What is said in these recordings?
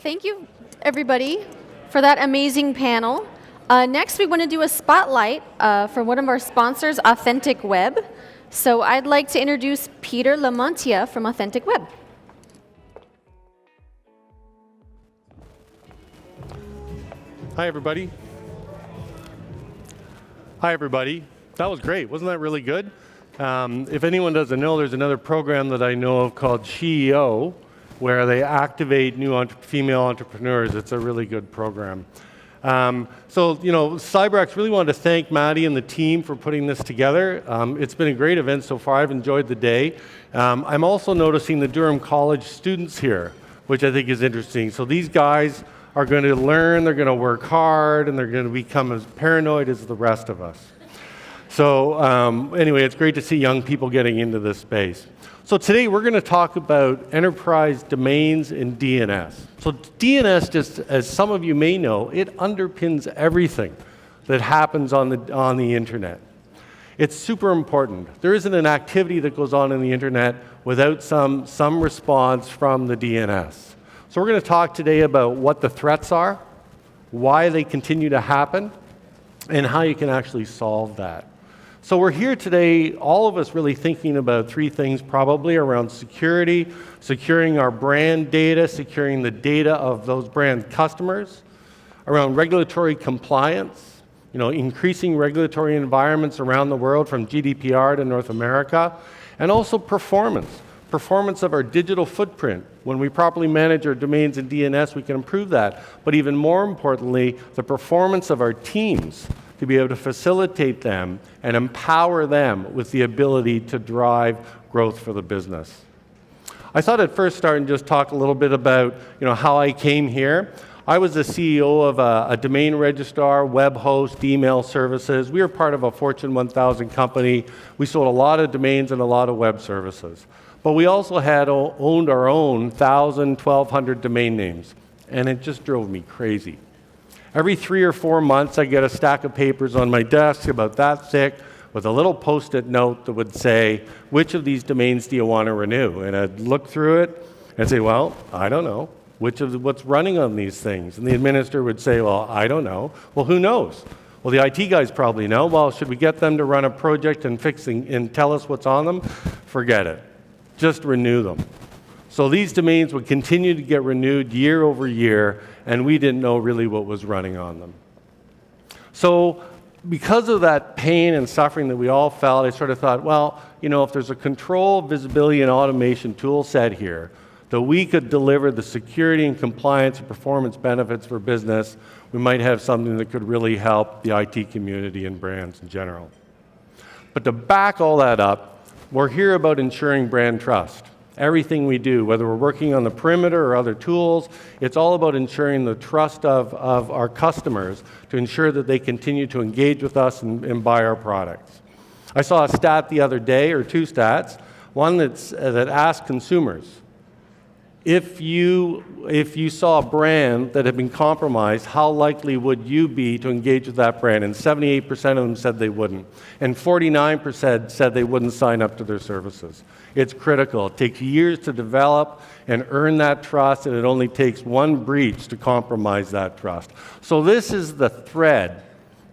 Thank you, everybody, for that amazing panel. Next, we want to do a spotlight for one of our sponsors, Authentic Web. So I'd like to introduce Peter LaMantia from Authentic Web. Hi, everybody. Hi, everybody. That was great. Wasn't that really good? If anyone doesn't know, there's another program that I know of called CEO, where they activate new female entrepreneurs. It's a really good program. CyberX really wanted to thank Maddie and the team for putting this together. It's been a great event so far. I've enjoyed the day. I'm also noticing the Durham College students here, which I think is interesting. So these guys are going to learn, they're going to work hard, and they're going to become as paranoid as the rest of us. So anyway, it's great to see young people getting into this space. So today we're going to talk about enterprise domains in DNS. So DNS, just as some of you may know, it underpins everything that happens on the internet. It's super important. There isn't an activity that goes on in the internet without some response from the DNS. So we're going to talk today about what the threats are, why they continue to happen, and how you can actually solve that. So we're here today, all of us really thinking about three things probably around security, securing our brand data, securing the data of those brand customers, around regulatory compliance, increasing regulatory environments around the world from GDPR to North America, and also performance of our digital footprint. When we properly manage our domains in DNS, we can improve that. But even more importantly, the performance of our teams to be able to facilitate them and empower them with the ability to drive growth for the business. I thought I'd first start and just talk a little bit about how I came here. I was the CEO of a domain registrar, web host, email services. We were part of a Fortune 1000 company. We sold a lot of domains and a lot of web services. But we also had owned our own 1,000, 1,200 domain names, and it just drove me crazy. Every 3 or 4 months, I get a stack of papers on my desk about that thick with a little Post-it note that would say, which of these domains do you want to renew? And I'd look through it and say, well, I don't know. What's running on these things? And the administrator would say, well, I don't know. Well, who knows? Well, the IT guys probably know. Well, should we get them to run a project and and tell us what's on them? Forget it. Just renew them. So these domains would continue to get renewed year over year, and we didn't know really what was running on them. So because of that pain and suffering that we all felt, I sort of thought, well, if there's a control, visibility, and automation tool set here that we could deliver the security and compliance and performance benefits for business, we might have something that could really help the IT community and brands in general. But to back all that up, we're here about ensuring brand trust. Everything we do, whether we're working on the perimeter or other tools, it's all about ensuring the trust of our customers to ensure that they continue to engage with us and buy our products. I saw a stat the other day, or two stats, one that asked consumers, if you saw a brand that had been compromised, how likely would you be to engage with that brand? And 78% of them said they wouldn't. And 49% said they wouldn't sign up to their services. It's critical. It takes years to develop and earn that trust, and it only takes one breach to compromise that trust. So this is the thread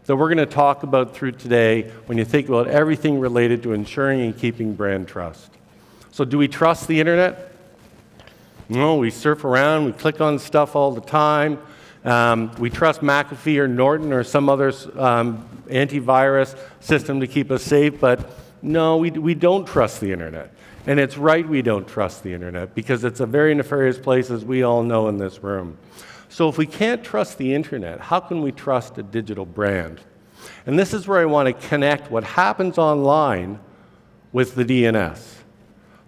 that we're going to talk about through today when you think about everything related to ensuring and keeping brand trust. So do we trust the internet? No, we surf around, we click on stuff all the time. We trust McAfee or Norton or some other antivirus system to keep us safe, but no, we don't trust the internet. And it's right we don't trust the internet because it's a very nefarious place, as we all know in this room. So if we can't trust the internet, how can we trust a digital brand? And this is where I want to connect what happens online with the DNS.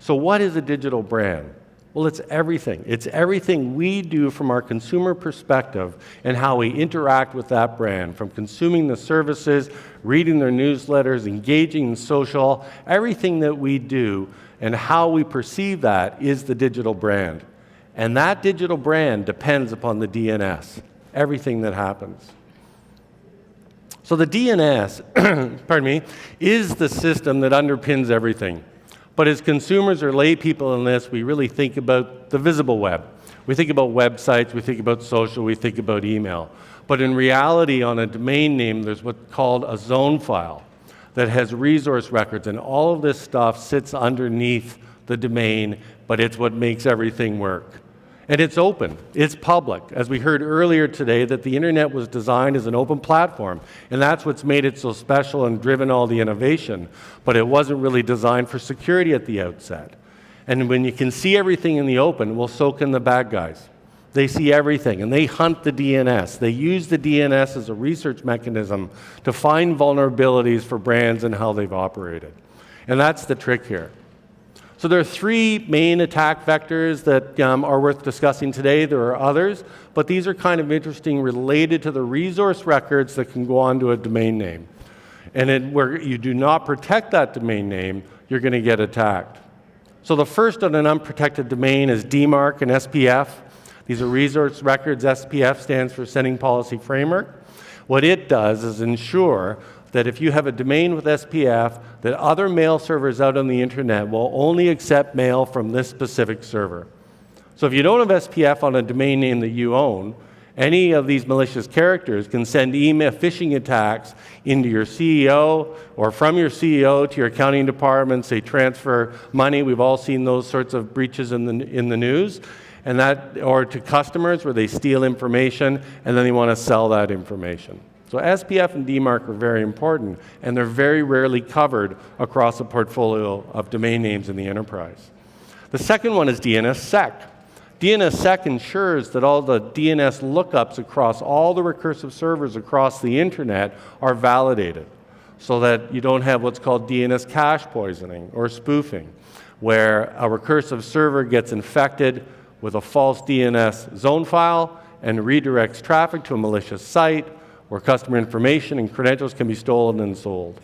So what is a digital brand? Well, it's everything. It's everything we do from our consumer perspective and how we interact with that brand, from consuming the services, reading their newsletters, engaging in social, everything that we do and how we perceive that is the digital brand. And that digital brand depends upon the DNS, everything that happens. So the DNS, pardon me, is the system that underpins everything. But as consumers or lay people in this, we really think about the visible web. We think about websites, we think about social, we think about email. But in reality, on a domain name, there's what's called a zone file that has resource records, and all of this stuff sits underneath the domain, but it's what makes everything work. And it's open, it's public. As we heard earlier today, that the internet was designed as an open platform, and that's what's made it so special and driven all the innovation. But it wasn't really designed for security at the outset. And when you can see everything in the open, well, so can the bad guys. They see everything, and they hunt the DNS. They use the DNS as a research mechanism to find vulnerabilities for brands and how they've operated. And that's the trick here. So there are three main attack vectors that are worth discussing today. There are others, but these are kind of interesting, related to the resource records that can go onto a domain name. And where you do not protect that domain name, you're going to get attacked. So the first on an unprotected domain is DMARC and SPF. These are resource records. SPF stands for Sending Policy Framework. What it does is ensure that if you have a domain with SPF, that other mail servers out on the internet will only accept mail from this specific server. So if you don't have SPF on a domain name that you own, any of these malicious characters can send email phishing attacks into your CEO or from your CEO to your accounting department, say transfer money. We've all seen those sorts of breaches in the news. And that, or to customers where they steal information and then they want to sell that information. So SPF and DMARC are very important, and they're very rarely covered across a portfolio of domain names in the enterprise. The second one is DNSSEC. DNSSEC ensures that all the DNS lookups across all the recursive servers across the internet are validated, so that you don't have what's called DNS cache poisoning or spoofing, where a recursive server gets infected with a false DNS zone file and redirects traffic to a malicious site where customer information and credentials can be stolen and sold.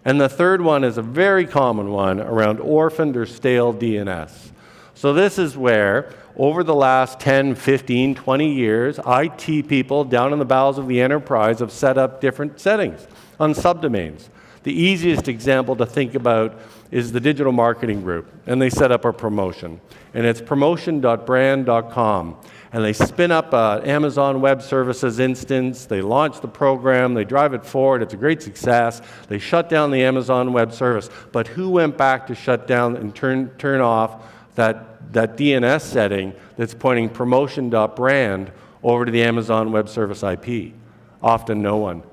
And the third one is a very common one around orphaned or stale DNS. So this is where, over the last 10, 15, 20 years, IT people down in the bowels of the enterprise have set up different settings on subdomains. The easiest example to think about is the digital marketing group, and they set up a promotion. And it's promotion.brand.com. And they spin up an Amazon Web Services instance, they launch the program, they drive it forward, it's a great success, they shut down the Amazon Web Service. But who went back to shut down and turn off that DNS setting that's pointing promotion.brand over to the Amazon Web Service IP? Often no one.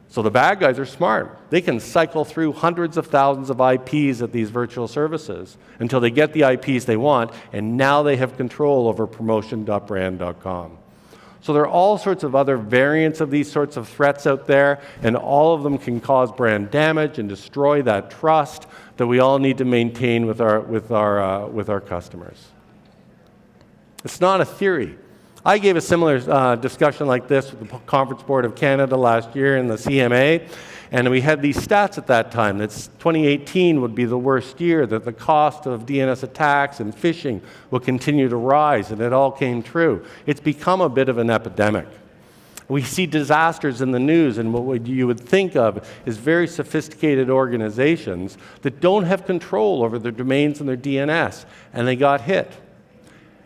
So the bad guys are smart. They can cycle through hundreds of thousands of IPs at these virtual services until they get the IPs they want, and now they have control over promotion.brand.com. So there are all sorts of other variants of these sorts of threats out there, and all of them can cause brand damage and destroy that trust that we all need to maintain with our customers. It's not a theory. I gave a similar discussion like this with the Conference Board of Canada last year in the CMA, and we had these stats at that time that 2018 would be the worst year, that the cost of DNS attacks and phishing will continue to rise, and it all came true. It's become a bit of an epidemic. We see disasters in the news, and what you would think of is very sophisticated organizations that don't have control over their domains and their DNS, and they got hit.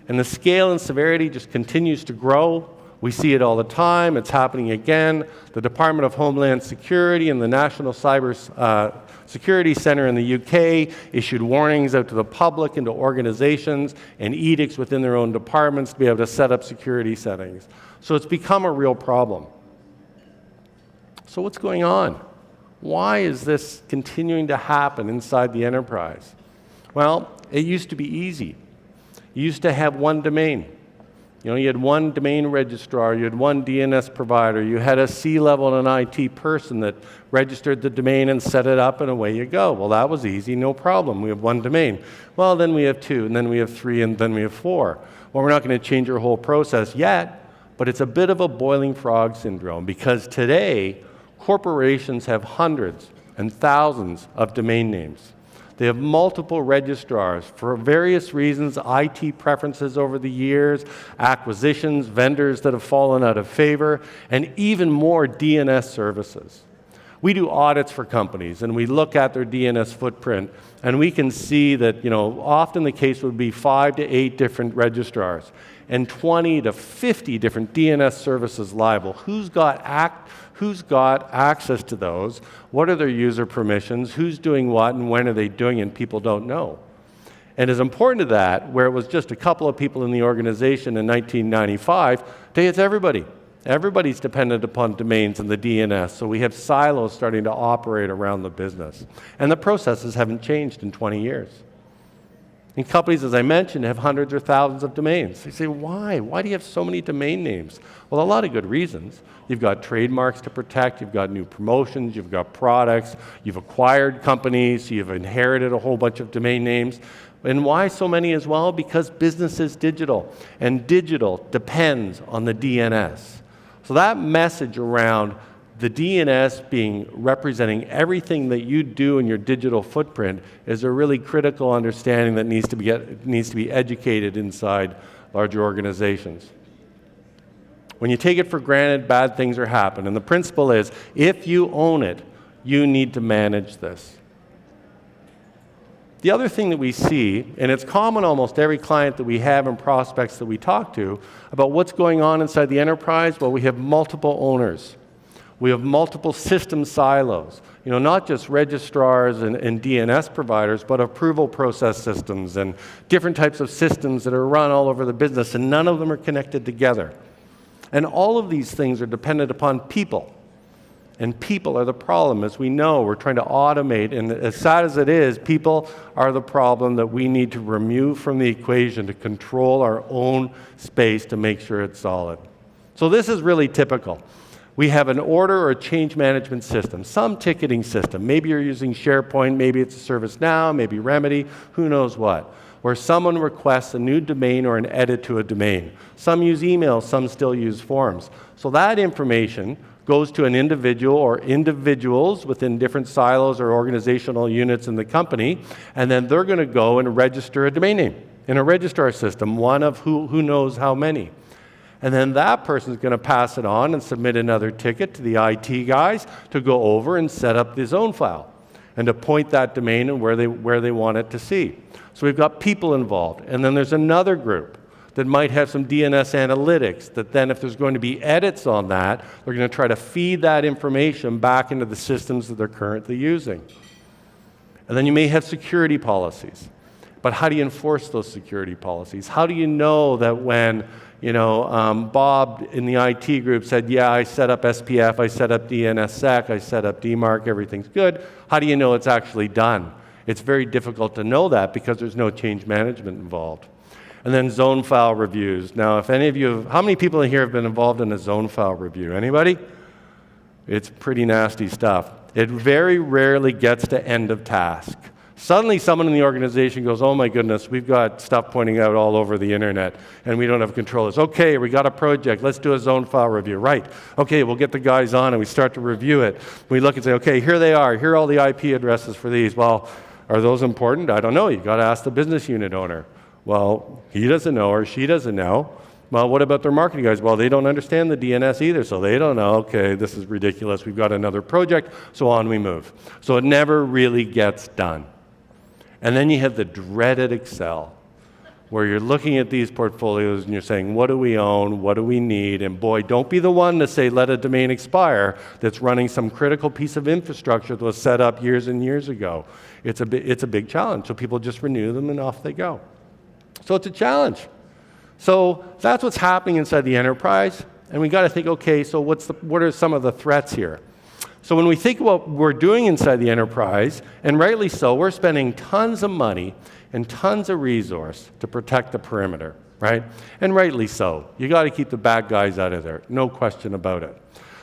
And the scale and severity just continues to grow. We see it all the time. It's happening again. The Department of Homeland Security and the National Cyber Security Center in the UK issued warnings out to the public and to organizations and edicts within their own departments to be able to set up security settings. So it's become a real problem. So what's going on? Why is this continuing to happen inside the enterprise? Well, it used to be easy. You used to have one domain. You had one domain registrar, you had one DNS provider, you had a C-level and an IT person that registered the domain and set it up, and away you go. Well, that was easy, no problem. We have one domain. Well, then we have two, and then we have three, and then we have four. Well, we're not going to change our whole process yet, but it's a bit of a boiling frog syndrome, because today, corporations have hundreds and thousands of domain names. They have multiple registrars for various reasons, IT preferences over the years, acquisitions, vendors that have fallen out of favor, and even more DNS services. We do audits for companies, and we look at their DNS footprint, and we can see that, often the case would be 5 to 8 different registrars and 20 to 50 different DNS services liable. Who's got access to those? What are their user permissions? Who's doing what, and when are they doing it? And people don't know. And as important to that, where it was just a couple of people in the organization in 1995, today it's everybody. Everybody's dependent upon domains and the DNS, so we have silos starting to operate around the business. And the processes haven't changed in 20 years. And companies, as I mentioned, have hundreds or thousands of domains. You say, why? Why do you have so many domain names? Well, a lot of good reasons. You've got trademarks to protect, you've got new promotions, you've got products, you've acquired companies, you've inherited a whole bunch of domain names. And why so many as well? Because business is digital, and digital depends on the DNS. So that message around the DNS representing everything that you do in your digital footprint is a really critical understanding that needs to be educated inside larger organizations. When you take it for granted, bad things are happening. And the principle is, if you own it, you need to manage this. The other thing that we see, and it's common almost every client that we have and prospects that we talk to about what's going on inside the enterprise, well, we have multiple owners. We have multiple system silos, not just registrars and DNS providers, but approval process systems and different types of systems that are run all over the business, and none of them are connected together. And all of these things are dependent upon people. And people are the problem. As we know, we're trying to automate, and as sad as it is, people are the problem that we need to remove from the equation to control our own space to make sure it's solid. So this is really typical. We have an order or a change management system, some ticketing system. Maybe you're using SharePoint, maybe it's ServiceNow, maybe Remedy, who knows what, where someone requests a new domain or an edit to a domain. Some use email, some still use forms. So that information goes to an individual or individuals within different silos or organizational units in the company, and then they're going to go and register a domain name in a registrar system, one of who knows how many. And then that person's going to pass it on and submit another ticket to the IT guys to go over and set up the zone file and to point that domain and where they want it to see. So we've got people involved. And then there's another group that might have some DNS analytics that then if there's going to be edits on that, they're going to try to feed that information back into the systems that they're currently using. And then you may have security policies. But how do you enforce those security policies? How do you know that when Bob in the IT group said, yeah, I set up SPF, I set up DNSSEC, I set up DMARC, everything's good. How do you know it's actually done? It's very difficult to know that because there's no change management involved. And then zone file reviews. Now, if any of you, how many people in here have been involved in a zone file review? Anybody? It's pretty nasty stuff. It very rarely gets to end of task. Suddenly someone in the organization goes, oh my goodness, we've got stuff pointing out all over the internet and we don't have control of this. Okay, we got a project, let's do a zone file review. Right, okay, we'll get the guys on and we start to review it. We look and say, okay, here they are, here are all the IP addresses for these. Well, are those important? I don't know, you've got to ask the business unit owner. Well, he doesn't know or she doesn't know. Well, what about their marketing guys? Well, they don't understand the DNS either, so they don't know. Okay, this is ridiculous. We've got another project, so on we move. So it never really gets done. And then you have the dreaded Excel, where you're looking at these portfolios and you're saying, what do we own? What do we need? And boy, don't be the one to say, let a domain expire that's running some critical piece of infrastructure that was set up years and years ago. It's a big challenge. So people just renew them and off they go. So it's a challenge. So that's what's happening inside the enterprise. And we got to think, okay, so what are some of the threats here? So when we think about what we're doing inside the enterprise, and rightly so, we're spending tons of money and tons of resource to protect the perimeter, right? And rightly so. You got to keep the bad guys out of there, no question about it.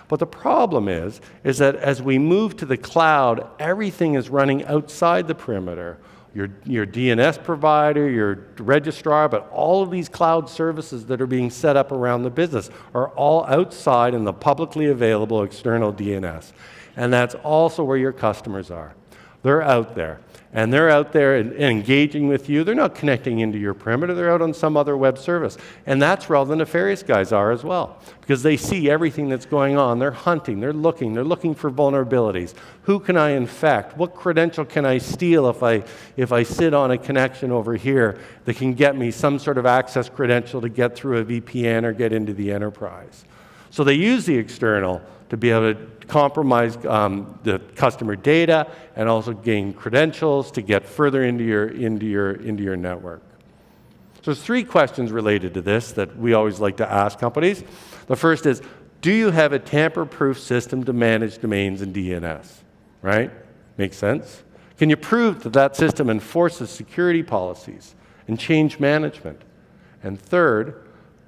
But the problem is that as we move to the cloud, everything is running outside the perimeter. Your DNS provider, your registrar, but all of these cloud services that are being set up around the business are all outside in the publicly available external DNS. And that's also where your customers are. They're out there. And they're out there and engaging with you. They're not connecting into your perimeter. They're out on some other web service. And that's where all the nefarious guys are as well, because they see everything that's going on. They're hunting. They're looking for vulnerabilities. Who can I infect? What credential can I steal if I sit on a connection over here that can get me some sort of access credential to get through a VPN or get into the enterprise? So they use the external to be able to compromise the customer data and also gain credentials to get further into your network. So there's 3 questions related to this that we always like to ask companies. The first is, do you have a tamper-proof system to manage domains and DNS? Right? Makes sense? Can you prove that that system enforces security policies and change management? And third,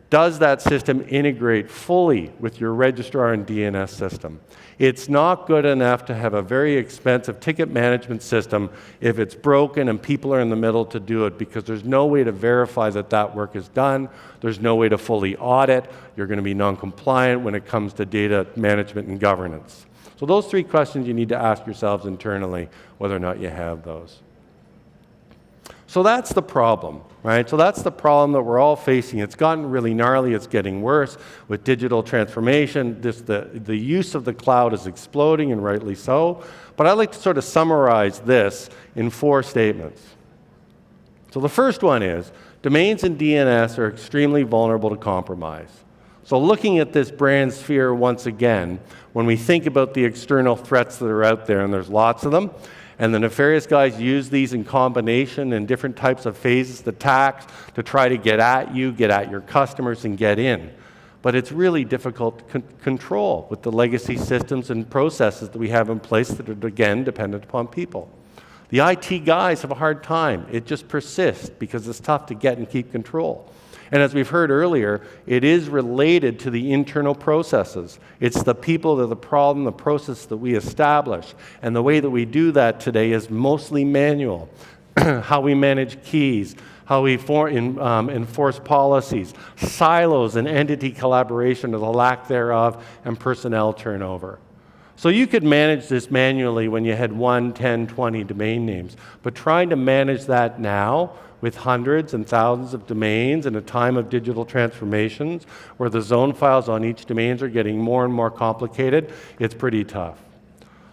does that system integrate fully with your registrar and DNS system? It's not good enough to have a very expensive ticket management system if it's broken and people are in the middle to do it, because there's no way to verify that that work is done. There's no way to fully audit. You're going to be non-compliant when it comes to data management and governance. So those 3 questions you need to ask yourselves internally, whether or not you have those. So that's the problem, right? So that's the problem that we're all facing. It's gotten really gnarly. It's getting worse with digital transformation. The use of the cloud is exploding, and rightly so. But I'd like to sort of summarize this in 4 statements. So the first one is, domains and DNS are extremely vulnerable to compromise. So looking at this brand sphere once again, when we think about the external threats that are out there, and there's lots of them, and the nefarious guys use these in combination in different types of phases, the attacks, to try to get at you, get at your customers, and get in. But it's really difficult to control with the legacy systems and processes that we have in place that are, again, dependent upon people. The IT guys have a hard time. It just persists because it's tough to get and keep control. And as we've heard earlier, it is related to the internal processes. It's the people that are the problem, the process that we establish. And the way that we do that today is mostly manual. How we manage keys, how we enforce policies, silos and entity collaboration or the lack thereof, and personnel turnover. So you could manage this manually when you had 1, 10, 20 domain names, but trying to manage that now with hundreds and thousands of domains in a time of digital transformations where the zone files on each domains are getting more and more complicated, it's pretty tough.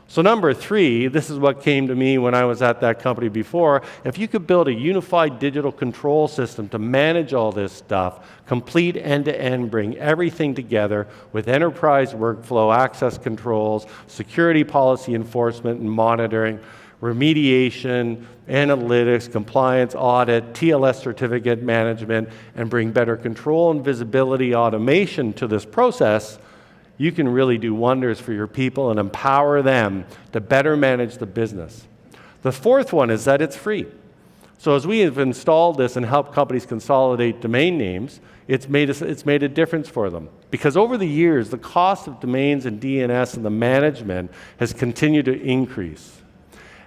So number 3, this is what came to me when I was at that company before. If you could build a unified digital control system to manage all this stuff, complete end-to-end, bring everything together with enterprise workflow, access controls, security policy enforcement and monitoring, remediation, analytics, compliance, audit, TLS certificate management, and bring better control and visibility automation to this process, you can really do wonders for your people and empower them to better manage the business. The 4th one is that it's free. So as we have installed this and helped companies consolidate domain names, it's made a difference for them. Because over the years, the cost of domains and DNS and the management has continued to increase.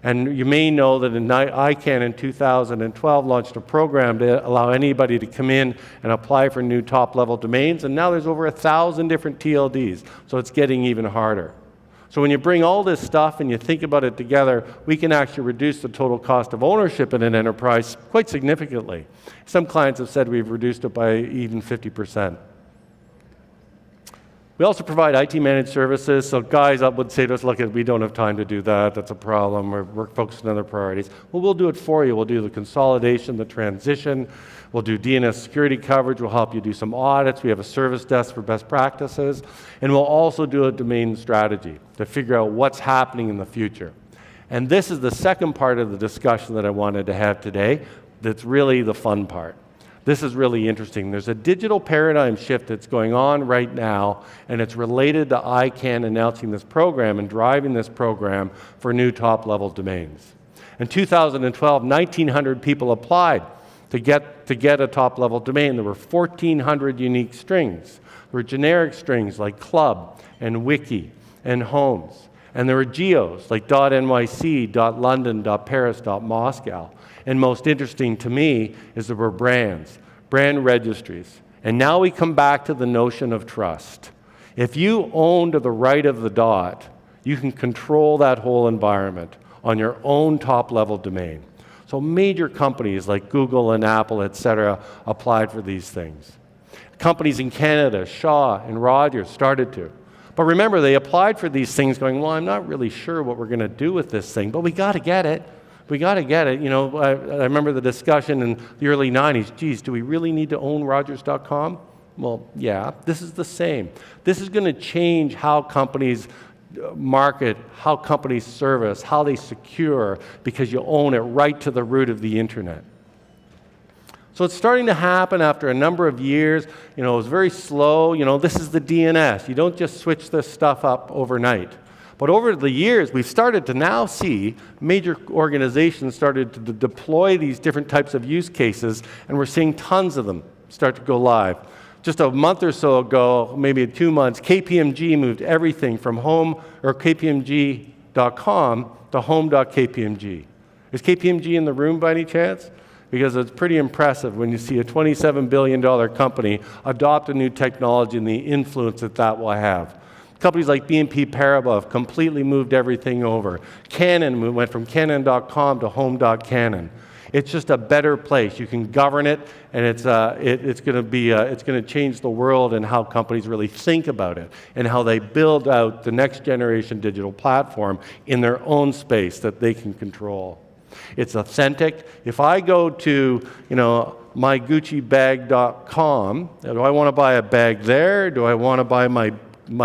And you may know that ICANN in 2012 launched a program to allow anybody to come in and apply for new top-level domains, and now there's over 1,000 different TLDs, so it's getting even harder. So when you bring all this stuff and you think about it together, we can actually reduce the total cost of ownership in an enterprise quite significantly. Some clients have said we've reduced it by even 50%. We also provide IT managed services, so guys would say to us, look, we don't have time to do that, that's a problem, we're focused on other priorities. Well, we'll do it for you. We'll do the consolidation, the transition, we'll do DNS security coverage, we'll help you do some audits, we have a service desk for best practices, and we'll also do a domain strategy to figure out what's happening in the future. And this is the second part of the discussion that I wanted to have today, that's really the fun part. This is really interesting. There's a digital paradigm shift that's going on right now, and it's related to ICANN announcing this program and driving this program for new top-level domains. In 2012, 1,900 people applied to get a top-level domain. There were 1,400 unique strings. There were generic strings like club and wiki and homes. And there were geos like .nyc, .london, .paris, .moscow. And most interesting to me is there were brands, brand registries. And now we come back to the notion of trust. If you own to the right of the dot, you can control that whole environment. on your own top-level domain. So major companies like Google and Apple, et cetera, applied for these things. Companies in Canada, Shaw and Rogers, started to. But remember, they applied for these things going, well, I'm not really sure what we're going to do with this thing, but we got to get it. We got to get it. You know, I remember the discussion in the early 90s, geez, do we really need to own Rogers.com? Well, yeah, this is the same. This is going to change how companies market, how companies service, how they secure, because you own it right to the root of the internet. So it's starting to happen after a number of years. You know, it was very slow. You know, this is the DNS. You don't just switch this stuff up overnight. But over the years, we've started to now see major organizations started to deploy these different types of use cases, and we're seeing tons of them start to go live. Just a month or so ago, maybe 2 months, KPMG moved everything from home or kpmg.com to home.kpmg. Is KPMG in the room by any chance? Because it's pretty impressive when you see a $27 billion company adopt a new technology and the influence that that will have. Companies like BNP Paribas have completely moved everything over. Canon went from canon.com to home.canon. It's just a better place. You can govern it, and it's going to change the world and how companies really think about it and how they build out the next generation digital platform in their own space that they can control. It's authentic. If I go to, you know, myguccibag.com, do I want to buy a bag there? Or do I want to buy my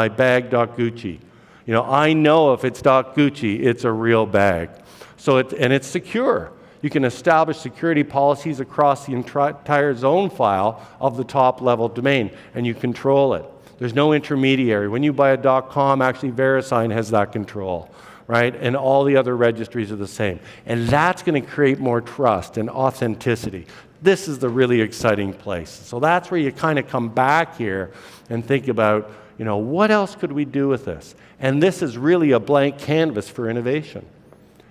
bag.gucci? You know, I know if it's .gucci, it's a real bag. So it's secure. You can establish security policies across the entire zone file of the top-level domain, and you control it. There's no intermediary. When you buy a .com, actually VeriSign has that control, right? And all the other registries are the same. And that's going to create more trust and authenticity. This is the really exciting place. So that's where you kind of come back here and think about, you know, what else could we do with this? And this is really a blank canvas for innovation.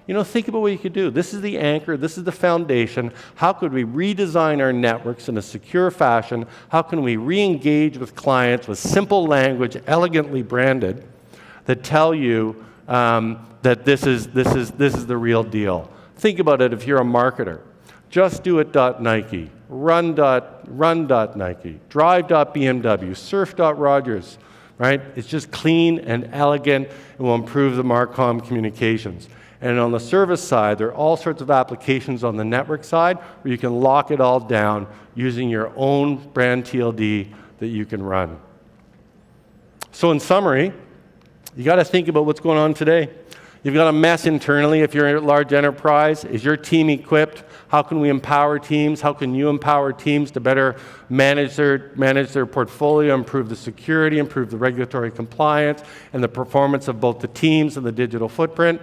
You know, think about what you could do. This is the anchor. This is the foundation. How could we redesign our networks in a secure fashion? How can we re-engage with clients with simple language, elegantly branded, that tell you that this is the real deal? Think about it if you're a marketer. Just do it.Nike, run.Nike, drive.BMW, surf.Rogers, right? It's just clean and elegant and will improve the Marcom communications. And on the service side, there are all sorts of applications on the network side where you can lock it all down using your own brand TLD that you can run. So in summary, you got to think about what's going on today. You've got a mess internally if you're a large enterprise. Is your team equipped? How can we empower teams? How can you empower teams to better manage their portfolio, improve the security, improve the regulatory compliance, and the performance of both the teams and the digital footprint?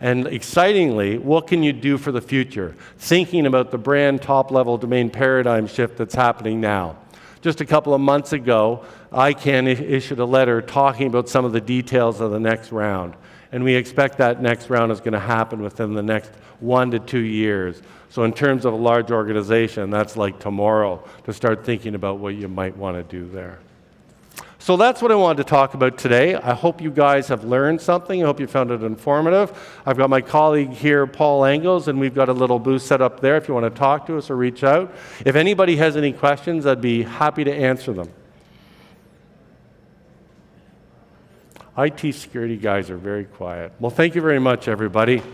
And excitingly, what can you do for the future? Thinking about the brand top-level domain paradigm shift that's happening now. Just a couple of months ago, ICANN issued a letter talking about some of the details of the next round. And we expect that next round is going to happen within the next 1 to 2 years. So in terms of a large organization, that's like tomorrow to start thinking about what you might want to do there. So that's what I wanted to talk about today. I hope you guys have learned something. I hope you found it informative. I've got my colleague here, Paul Engels, and we've got a little booth set up there if you want to talk to us or reach out. If anybody has any questions, I'd be happy to answer them. IT security guys are very quiet. Well, thank you very much, everybody.